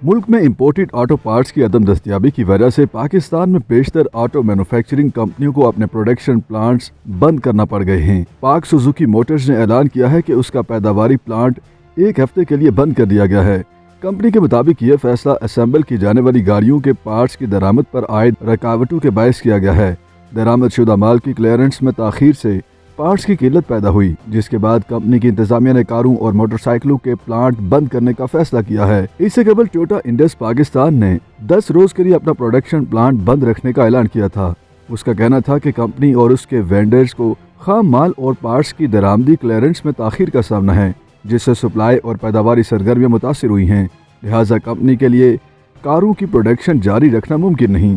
मुल्क में imported auto parts की अदम दस्तियाबी की वजह से पाकिस्तान में बेशतर ऑटो मैन्युफैक्चरिंग कंपनियों को अपने प्रोडक्शन प्लांट्स बंद करना पड़ गए हैं। पाक सुजुकी मोटर्स ने ऐलान किया है कि उसका पैदावारी प्लांट एक हफ्ते के लिए बंद कर दिया गया है। कंपनी के मुताबिक ये फैसला असेंबल की जाने वाली गाड़ियों के पार्ट्स की दरामद पर आयद रुकावटों के बायस किया गया है। दरामद शुदा माल की क्लियरेंस में ताखीर से पार्ट्स की किल्लत पैदा हुई, जिसके बाद कंपनी की इंतजामिया ने कारों और मोटरसाइकिलों के प्लांट बंद करने का फैसला किया है। इससे कबल टोयोटा इंडस पाकिस्तान ने 10 रोज के लिए अपना प्रोडक्शन प्लांट बंद रखने का ऐलान किया था। उसका कहना था कि कंपनी और उसके वेंडर्स को खाम माल और पार्ट्स की दरामदी क्लियरेंस में ताखीर का सामना है, जिससे सप्लाई और पैदावारी सरगर्मियां मुतासिर हुई हैं। लिहाजा कंपनी के लिए कारों की प्रोडक्शन जारी रखना मुमकिन नहीं।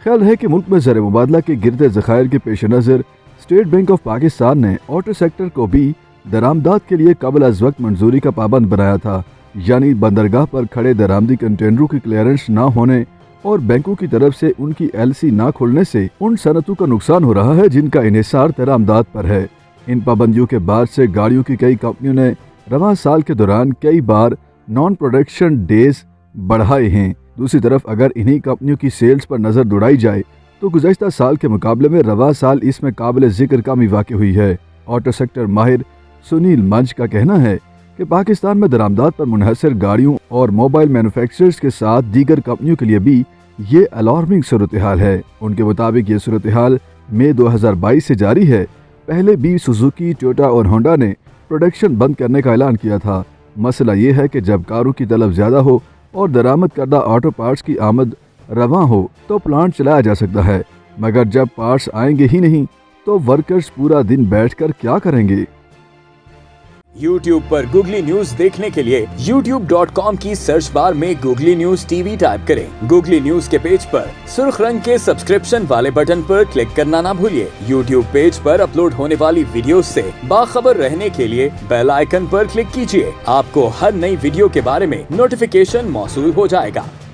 ख्याल है कि मुल्क में ज़र मुबादला के गिरते ज़खायर के पेश नज़र स्टेट बैंक ऑफ पाकिस्तान ने ऑटो सेक्टर को भी दरामदात के लिए कबल अज वक्त मंजूरी का पाबंद बनाया था, यानी बंदरगाह पर खड़े दरामदी कंटेनरों की क्लियरेंस ना होने और बैंकों की तरफ से उनकी LC ना खुलने से उन सनतों का नुकसान हो रहा है जिनका इन्हिसार दरामदात पर है। इन पाबंदियों के बाद से गाड़ियों की कई कंपनियों ने रवां साल के दौरान कई बार नॉन प्रोडक्शन डेज बढ़ाए हैं। दूसरी तरफ अगर इन्हीं कंपनियों की सेल्स पर नज़र दौड़ाई जाए तो गुज़श्ता साल के मुकाबले में रवां साल इसमें काबिल जिक्र कमी वाक़ई हुई है। ऑटो सेक्टर माहिर सुनील मंच का कहना है कि पाकिस्तान में दरामदात पर मुनहसर गाड़ियों और मोबाइल मैन्युफैक्चरर्स के साथ दीगर कंपनियों के लिए भी ये अलार्मिंग सूरत हाल है। उनके मुताबिक ये सूरत हाल मई 2022 से जारी है। पहले भी सुजुकी, टोयोटा और होंडा ने प्रोडक्शन बंद करने का ऐलान किया था। मसला ये है कि जब कारों की तलब ज़्यादा हो और दरामद करदा ऑटो पार्ट्स की आमद रवां हो तो प्लांट चलाया जा सकता है, मगर जब पार्ट्स आएंगे ही नहीं तो वर्कर्स पूरा दिन बैठकर क्या करेंगे। YouTube पर गूगली न्यूज देखने के लिए youtube.com की सर्च बार में गूगली न्यूज TV टाइप करें। गूगली न्यूज के पेज पर सुर्ख रंग के सब्सक्रिप्शन वाले बटन पर क्लिक करना ना भूलिए। YouTube पेज पर अपलोड होने वाली वीडियोस से बाखबर रहने के लिए बेल आइकन पर क्लिक कीजिए। आपको हर नई वीडियो के बारे में नोटिफिकेशन मौसूल हो जाएगा।